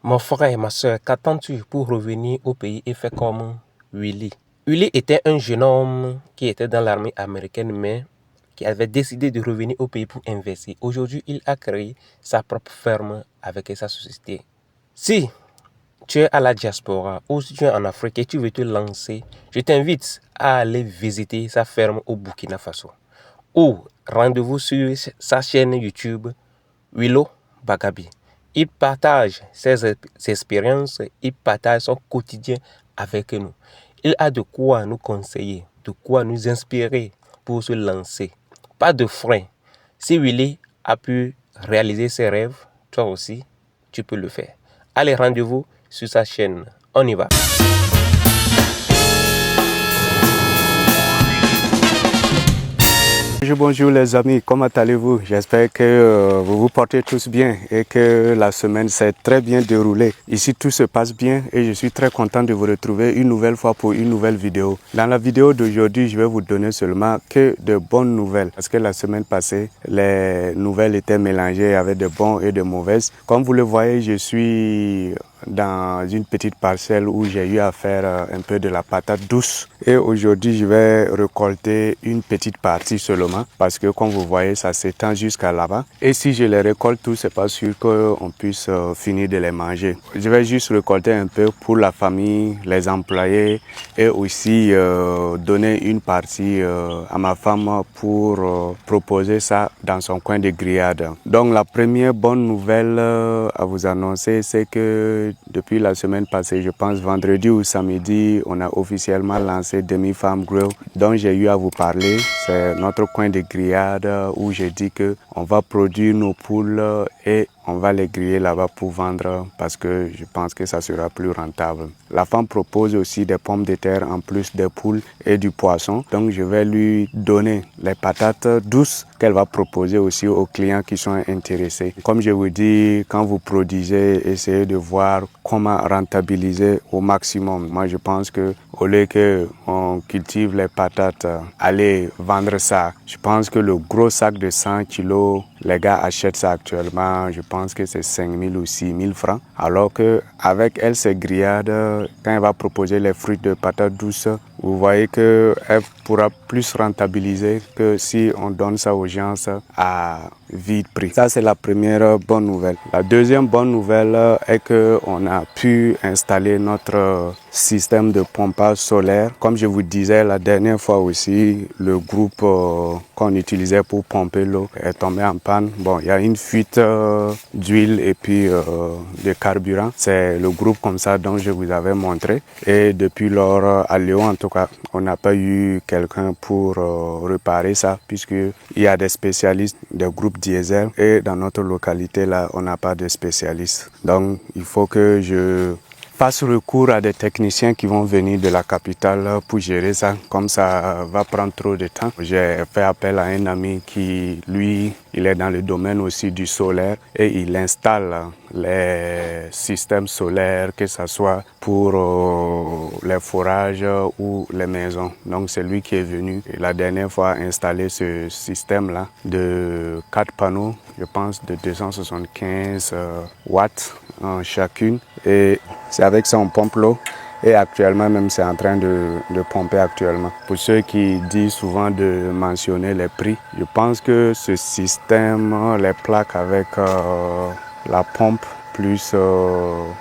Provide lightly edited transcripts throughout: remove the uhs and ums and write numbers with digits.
Mon frère et ma soeur, qu'attends-tu pour revenir au pays et faire comme Willy? Willy était un jeune homme qui était dans l'armée américaine, mais qui avait décidé de revenir au pays pour investir. Aujourd'hui, il a créé sa propre ferme avec sa société. Si tu es à la diaspora ou si tu es en Afrique et tu veux te lancer, je t'invite à aller visiter sa ferme au Burkina Faso. Ou rendez-vous sur sa chaîne YouTube Willow Bagabi. Il partage ses expériences, il partage son quotidien avec nous. Il a de quoi nous conseiller, de quoi nous inspirer pour se lancer. Pas de frein. Si Willy a pu réaliser ses rêves, toi aussi, tu peux le faire. Allez, rendez-vous sur sa chaîne. On y va. Bonjour les amis, comment allez-vous? J'espère que vous vous portez tous bien et que la semaine s'est très bien déroulée. Ici tout se passe bien et je suis très content de vous retrouver une nouvelle fois pour une nouvelle vidéo. Dans la vidéo d'aujourd'hui, je vais vous donner seulement que de bonnes nouvelles parce que la semaine passée, les nouvelles étaient mélangées avec de bonnes et de mauvaises. Comme vous le voyez, je suis dans une petite parcelle où j'ai eu à faire un peu de la patate douce et aujourd'hui je vais récolter une petite partie seulement parce que comme vous voyez ça s'étend jusqu'à là-bas et si je les récolte tous c'est pas sûr qu'on puisse finir de les manger. Je vais juste récolter un peu pour la famille, les employés et aussi donner une partie à ma femme pour proposer ça dans son coin de grillade. Donc la première bonne nouvelle à vous annoncer c'est que depuis la semaine passée, je pense vendredi ou samedi, on a officiellement lancé Demi Farm Grill dont j'ai eu à vous parler. C'est notre coin de grillade où j'ai dit que on va produire nos poules et on va les griller là-bas pour vendre parce que je pense que ça sera plus rentable. La femme propose aussi des pommes de terre en plus des poules et du poisson. Donc je vais lui donner les patates douces qu'elle va proposer aussi aux clients qui sont intéressés. Comme je vous dis, quand vous produisez, essayez de voir comment rentabiliser au maximum. Moi je pense que au lieu qu'on cultive les patates, aller vendre ça, je pense que le gros sac de 100 kilos, les gars achètent ça actuellement, je pense que c'est 5 000 ou 6 000 francs. Alors qu'avec elle, ces grillades, quand elle va proposer les fruits de patates douces, vous voyez qu'elle pourra plus rentabiliser que si on donne ça aux gens à vide prix. Ça, c'est la première bonne nouvelle. La deuxième bonne nouvelle est qu'on a pu installer notre système de pompage solaire. Comme je vous disais la dernière fois aussi, le groupe qu'on utilisait pour pomper l'eau est tombé en panne. Bon, il y a une fuite d'huile et puis de carburant. C'est le groupe comme ça dont je vous avais montré. Et depuis lors, à Léon en tout cas, on n'a pas eu quelqu'un pour réparer ça puisqu'il y a des spécialistes des groupes diesel et dans notre localité là, on n'a pas de spécialistes. Donc, il faut que je fasse recours à des techniciens qui vont venir de la capitale pour gérer ça. Comme ça va prendre trop de temps. J'ai fait appel à un ami qui, lui, il est dans le domaine aussi du solaire et il installe les systèmes solaires, que ce soit pour les forages ou les maisons. Donc c'est lui qui est venu la dernière fois installer ce système-là de 4 panneaux, je pense de 275 watts chacune. Et c'est avec ça on pompe l'eau. Et actuellement même c'est en train de pomper actuellement. Pour ceux qui disent souvent de mentionner les prix, je pense que ce système, les plaques avec la pompe plus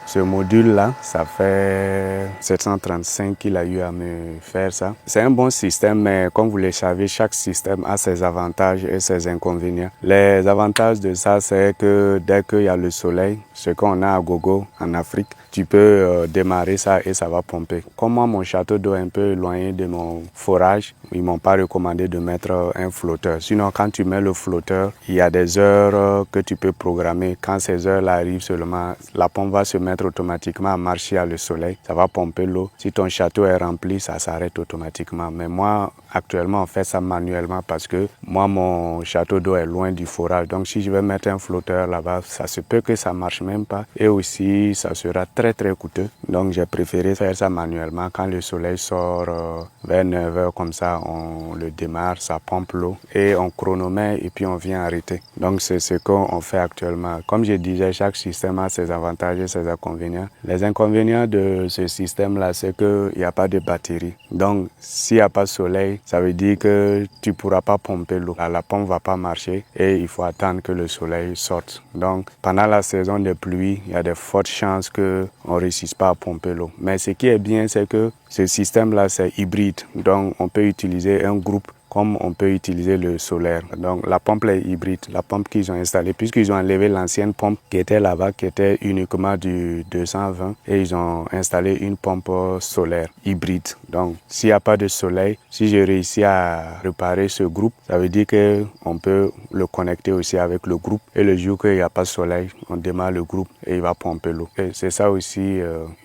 ce module-là, ça fait 735 qu'il a eu à me faire ça. C'est un bon système, mais comme vous le savez, chaque système a ses avantages et ses inconvénients. Les avantages de ça, c'est que dès qu'il y a le soleil, ce qu'on a à gogo en Afrique, tu peux démarrer ça et ça va pomper. Comme moi, mon château d'eau est un peu éloigné de mon forage, ils m'ont pas recommandé de mettre un flotteur. Sinon, quand tu mets le flotteur, il y a des heures que tu peux programmer. Quand ces heures-là arrivent seulement, la pompe va se mettre automatiquement à marcher à le soleil. Ça va pomper l'eau. Si ton château est rempli, ça s'arrête automatiquement. Mais moi, actuellement, on fait ça manuellement parce que moi, mon château d'eau est loin du forage. Donc, si je vais mettre un flotteur là-bas, ça se peut que ça marche même pas. Et aussi, ça sera très, très coûteux. Donc, j'ai préféré faire ça manuellement. Quand le soleil sort vers 9 heures comme ça, on le démarre, ça pompe l'eau et on chronomètre et puis on vient arrêter. Donc, c'est ce qu'on fait actuellement. Comme je disais, chaque système a ses avantages et ses inconvénients. Les inconvénients de ce système-là, c'est qu'il n'y a pas de batterie. Donc, s'il n'y a pas de soleil, ça veut dire que tu ne pourras pas pomper l'eau. La pompe ne va pas marcher et il faut attendre que le soleil sorte. Donc, pendant la saison de pluie, il y a de fortes chances qu'on ne réussisse pas à pomper l'eau. Mais ce qui est bien, c'est que ce système-là, c'est hybride. Donc, on peut utiliser un groupe comme on peut utiliser le solaire. Donc la pompe est hybride, la pompe qu'ils ont installée, puisqu'ils ont enlevé l'ancienne pompe qui était là-bas, qui était uniquement du 220, et ils ont installé une pompe solaire hybride. Donc s'il n'y a pas de soleil, si j'ai réussi à réparer ce groupe, ça veut dire qu'on peut le connecter aussi avec le groupe, et le jour qu'il n'y a pas de soleil, on démarre le groupe et il va pomper l'eau. Et c'est ça aussi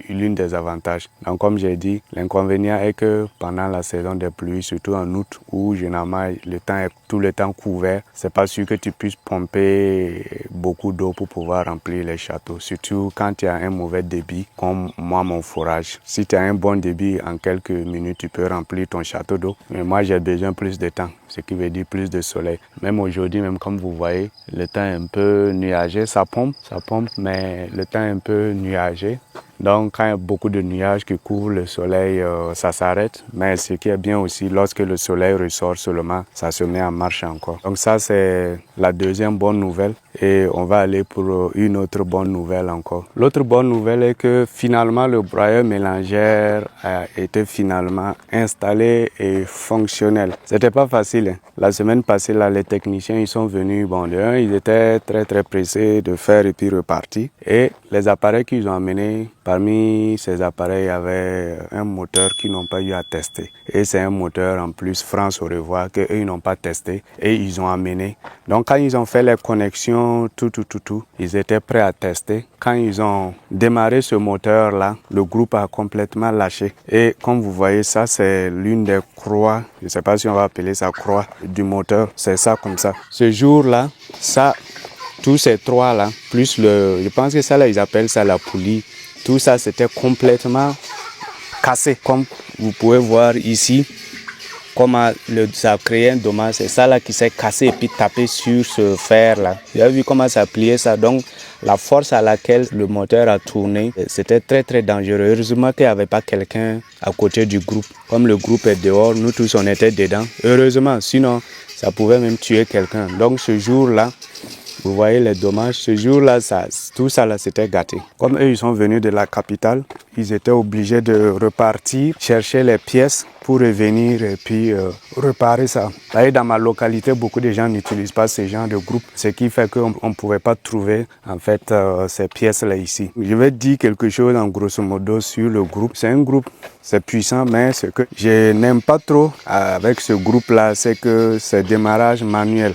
l'une des avantages. Donc comme j'ai dit, l'inconvénient est que pendant la saison des pluies, surtout en août, où généralement le temps est tout le temps couvert, c'est pas sûr que tu puisses pomper beaucoup d'eau pour pouvoir remplir les châteaux. Surtout quand tu as un mauvais débit, comme moi mon forage. Si tu as un bon débit, en quelques minutes, tu peux remplir ton château d'eau. Mais moi j'ai besoin plus de temps, ce qui veut dire plus de soleil. Même aujourd'hui, même comme vous voyez, le temps est un peu nuagé, ça pompe, mais le temps est un peu nuagé. Donc, quand il y a beaucoup de nuages qui couvrent le soleil, ça s'arrête. Mais ce qui est bien aussi, lorsque le soleil ressort seulement, ça se met en marche encore. Donc ça, c'est la deuxième bonne nouvelle. Et on va aller pour une autre bonne nouvelle encore. L'autre bonne nouvelle est que finalement, le broyeur mélangeur a été finalement installé et fonctionnel. C'était pas facile, hein. La semaine passée, là, les techniciens, ils sont venus. Bon, de un, ils étaient très, très pressés de faire et puis repartir. Et les appareils qu'ils ont amenés, parmi ces appareils, il y avait un moteur qu'ils n'ont pas eu à tester. Et c'est un moteur en plus France au revoir qu'eux, ils n'ont pas testé et ils ont amené. Donc quand ils ont fait les connexions, ils étaient prêts à tester. Quand ils ont démarré ce moteur-là, le groupe a complètement lâché. Et comme vous voyez, ça c'est l'une des croix, je ne sais pas si on va appeler ça croix du moteur, c'est ça comme ça. Ce jour-là, ça, tous ces trois-là, plus je pense que ça là, ils appellent ça la poulie. Tout ça, c'était complètement cassé. Comme vous pouvez voir ici, comment ça a créé un dommage. C'est ça là qui s'est cassé et puis tapé sur ce fer-là. Vous avez vu comment ça a plié ça. Donc, la force à laquelle le moteur a tourné, c'était très très dangereux. Heureusement qu'il n'y avait pas quelqu'un à côté du groupe. Comme le groupe est dehors, nous tous on était dedans. Heureusement, sinon ça pouvait même tuer quelqu'un. Donc ce jour-là, vous voyez les dommages. Ce jour-là, tout ça là, c'était gâté. Comme eux, ils sont venus de la capitale, ils étaient obligés de repartir, chercher les pièces pour revenir et puis réparer ça. Là, dans ma localité, beaucoup de gens n'utilisent pas ce genre de groupe, ce qui fait qu'on ne pouvait pas trouver en fait ces pièces-là ici. Je vais dire quelque chose en grosso modo sur le groupe. C'est un groupe, c'est puissant, mais ce que je n'aime pas trop avec ce groupe-là, c'est que c'est démarrage manuel.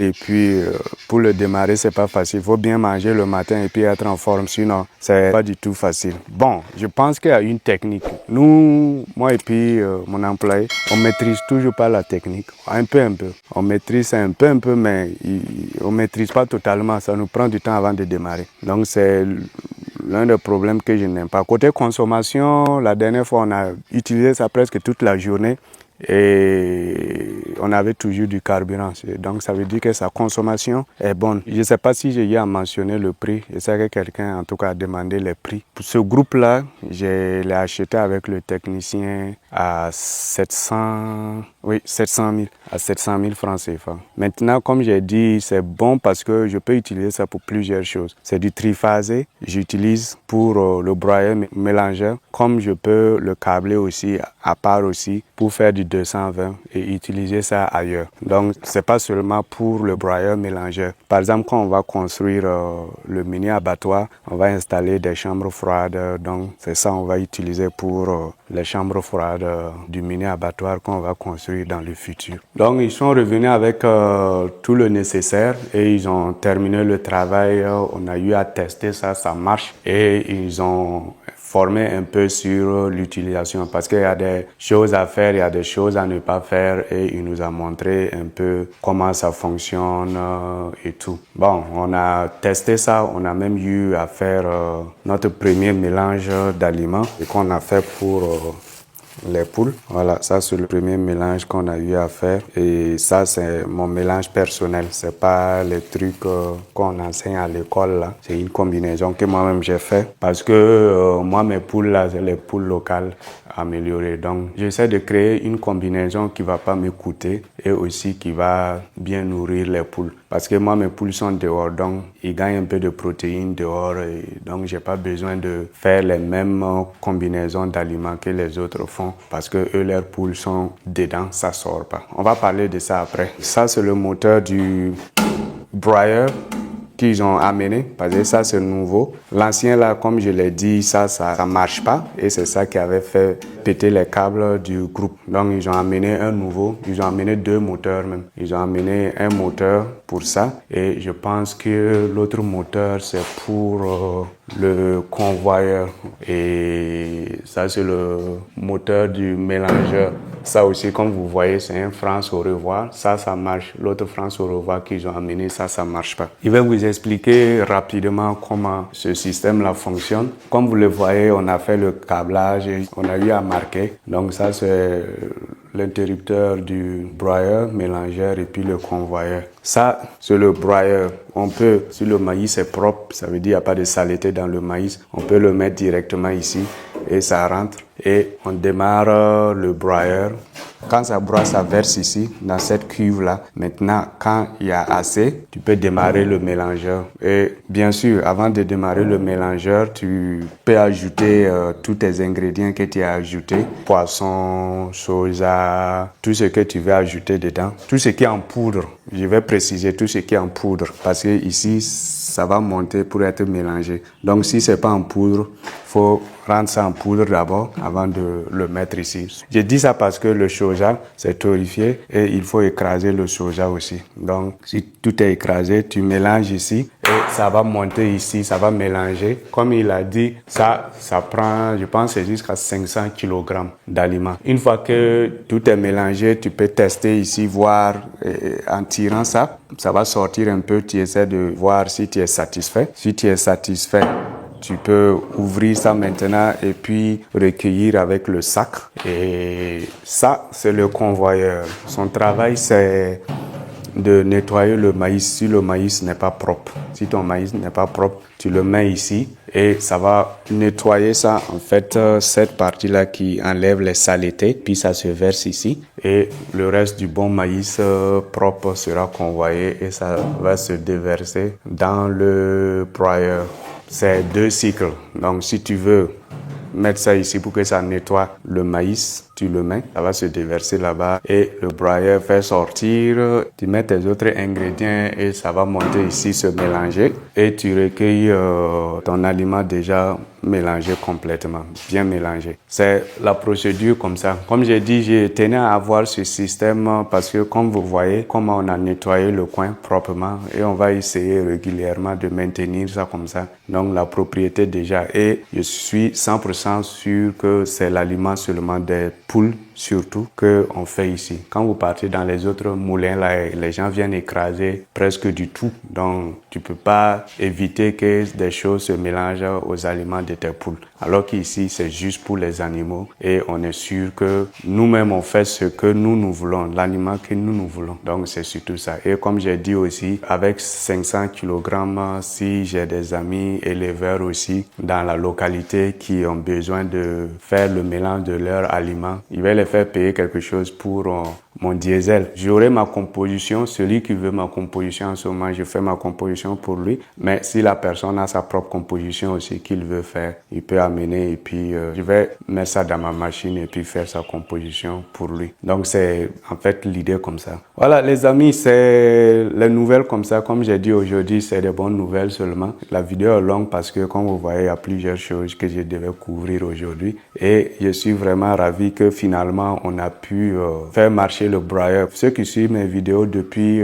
Et puis, pour le démarrer, c'est pas facile. Il faut bien manger le matin et puis être en forme. Sinon, c'est pas du tout facile. Bon, je pense qu'il y a une technique. Nous, moi et puis mon employé, on maîtrise toujours pas la technique. Un peu. On maîtrise un peu, mais on maîtrise pas totalement. Ça nous prend du temps avant de démarrer. Donc, c'est l'un des problèmes que je n'aime pas. Côté consommation, la dernière fois, on a utilisé ça presque toute la journée. Et on avait toujours du carburant, donc ça veut dire que sa consommation est bonne. Je ne sais pas si j'ai eu à mentionner le prix, je sais que quelqu'un en tout cas a demandé les prix. Pour ce groupe-là, je l'ai acheté avec le technicien à 700 000 francs CFA. Maintenant, comme j'ai dit, c'est bon parce que je peux utiliser ça pour plusieurs choses. C'est du triphasé, j'utilise pour le broyeur mélangeur, comme je peux le câbler aussi, à part aussi, pour faire du 220 et utiliser ça ailleurs. Donc, c'est pas seulement pour le broyeur mélangeur. Par exemple, quand on va construire le mini abattoir, on va installer des chambres froides. Donc, c'est ça on va utiliser pour les chambres froides du mini abattoir qu'on va construire dans le futur. Donc, ils sont revenus avec tout le nécessaire et ils ont terminé le travail. On a eu à tester ça, ça marche. Et ils ont formé un peu sur l'utilisation parce qu'il y a des choses à faire, il y a des choses à ne pas faire et il nous a montré un peu comment ça fonctionne et tout. Bon, on a testé ça, on a même eu à faire notre premier mélange d'aliments et qu'on a fait pour les poules. Voilà, ça c'est le premier mélange qu'on a eu à faire et ça c'est mon mélange personnel. C'est pas les trucs qu'on enseigne à l'école là. C'est une combinaison que moi-même j'ai fait parce que moi mes poules là c'est les poules locales améliorées. Donc j'essaie de créer une combinaison qui va pas me coûter et aussi qui va bien nourrir les poules. Parce que moi mes poules sont dehors donc ils gagnent un peu de protéines dehors et donc j'ai pas besoin de faire les mêmes combinaisons d'aliments que les autres font parce que eux leurs poules sont dedans, ça sort pas. On va parler de ça après. Ça c'est le moteur du broyer qu'ils ont amené parce que ça c'est nouveau. L'ancien là, comme je l'ai dit, ça marche pas et c'est ça qui avait fait péter les câbles du groupe. Donc ils ont amené un nouveau, ils ont amené 2 moteurs même. Ils ont amené un moteur pour ça et je pense que l'autre moteur c'est pour le convoyeur et ça c'est le moteur du mélangeur. Ça aussi, comme vous voyez, c'est un France au revoir. Ça marche. L'autre France au revoir qu'ils ont amené, ça marche pas. Je vais vous expliquer rapidement comment ce système-là fonctionne. Comme vous le voyez, on a fait le câblage et on a eu à marquer. Donc ça, c'est l'interrupteur du broyer, mélangeur et puis le convoyeur. Ça, c'est le broyer. On peut, si le maïs est propre, ça veut dire qu'il n'y a pas de saleté dans le maïs, on peut le mettre directement ici et ça rentre. Et on démarre le broyer. Quand ça broie, ça verse ici, dans cette cuve-là. Maintenant, quand il y a assez, tu peux démarrer le mélangeur. Et bien sûr, avant de démarrer le mélangeur, tu peux ajouter tous tes ingrédients que tu as ajoutés. Poisson, soja, tout ce que tu veux ajouter dedans. Tout ce qui est en poudre. Je vais préciser tout ce qui est en poudre. Parce que ici, ça va monter pour être mélangé. Donc, si c'est pas en poudre, faut rendre ça en poudre d'abord avant de le mettre ici. Je dis ça parce que le soja, c'est torréfié et il faut écraser le soja aussi. Donc, si tout est écrasé, tu mélanges ici et ça va monter ici, ça va mélanger. Comme il a dit, ça prend, je pense, c'est jusqu'à 500 kg d'aliments. Une fois que tout est mélangé, tu peux tester ici, voir en tirant ça, ça va sortir un peu, tu essaies de voir si tu es satisfait. Si tu es satisfait, tu peux ouvrir ça maintenant et puis recueillir avec le sac. Et ça, c'est le convoyeur. Son travail, c'est de nettoyer le maïs si le maïs n'est pas propre. Si ton maïs n'est pas propre, tu le mets ici et ça va nettoyer ça. En fait, cette partie-là qui enlève les saletés, puis ça se verse ici. Et le reste du bon maïs propre sera convoyé et ça va se déverser dans le broyer. C'est 2 cycles. Donc, si tu veux mettre ça ici pour que ça nettoie le maïs, tu le mets, ça va se déverser là-bas et le broyer fait sortir, tu mets tes autres ingrédients et ça va monter ici, se mélanger et tu recueilles ton aliment déjà mélangé complètement, bien mélangé. C'est la procédure comme ça. Comme j'ai dit, je tenais à avoir ce système parce que comme vous voyez, comment on a nettoyé le coin proprement et on va essayer régulièrement de maintenir ça comme ça. Donc la propriété déjà, et je suis 100% sûr que c'est l'aliment seulement des poules surtout qu'on fait ici. Quand vous partez dans les autres moulins là, les gens viennent écraser presque du tout. Donc tu peux pas éviter que des choses se mélangent aux aliments de tes poules. Alors qu'ici c'est juste pour les animaux et on est sûr que nous-mêmes on fait ce que nous voulons, l'aliment que nous voulons. Donc c'est surtout ça. Et comme j'ai dit aussi, avec 500 kg, si j'ai des amis éleveurs aussi dans la localité qui ont besoin de faire le mélange de leurs aliments, ils veulent les faire payer quelque chose pour mon diesel. J'aurai ma composition, celui qui veut ma composition en ce moment, je fais ma composition pour lui. Mais si la personne a sa propre composition aussi qu'il veut faire, il peut amener et puis je vais mettre ça dans ma machine et puis faire sa composition pour lui. Donc c'est en fait l'idée comme ça. Voilà les amis, c'est les nouvelles comme ça. Comme j'ai dit aujourd'hui, c'est des bonnes nouvelles seulement. La vidéo est longue parce que comme vous voyez, il y a plusieurs choses que je devais couvrir aujourd'hui. Et je suis vraiment ravi que finalement on a pu faire marcher le broyeur. Ceux qui suivent mes vidéos depuis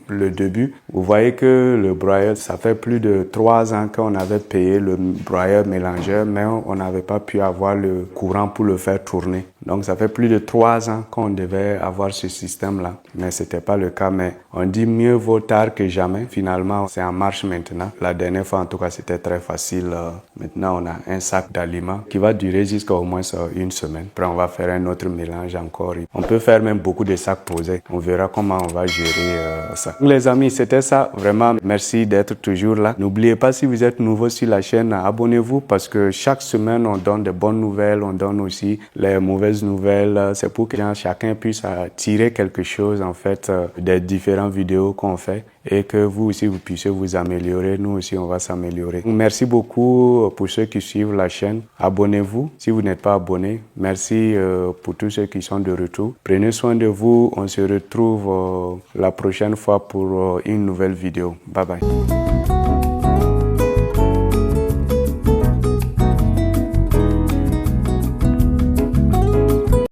le début, vous voyez que le broyeur, ça fait plus de 3 ans qu'on avait payé le broyeur mélangeur, mais on n'avait pas pu avoir le courant pour le faire tourner. Donc ça fait plus de 3 ans qu'on devait avoir ce système-là, mais c'était pas le cas. Mais on dit mieux vaut tard que jamais. Finalement, c'est en marche maintenant. La dernière fois, en tout cas, c'était très facile. Maintenant, on a un sac d'aliments qui va durer jusqu'à au moins 1 semaine. Après, on va faire un autre mélange encore. On peut faire même beaucoup de sacs posés. On verra comment on va gérer ça. Les amis, c'était ça. Vraiment, merci d'être toujours là. N'oubliez pas, si vous êtes nouveau sur la chaîne, abonnez-vous parce que chaque semaine, on donne de bonnes nouvelles. On donne aussi les mauvaises nouvelles. C'est pour que chacun puisse tirer quelque chose, en fait, des différentes vidéos qu'on fait et que vous aussi, vous puissiez vous améliorer. Nous aussi, on va s'améliorer. Merci beaucoup pour ceux qui suivent la chaîne. Abonnez-vous si vous n'êtes pas abonné. Merci pour tous ceux qui sont de retour. Prenez soin de vous. On se retrouve la prochaine fois pour une nouvelle vidéo. Bye bye.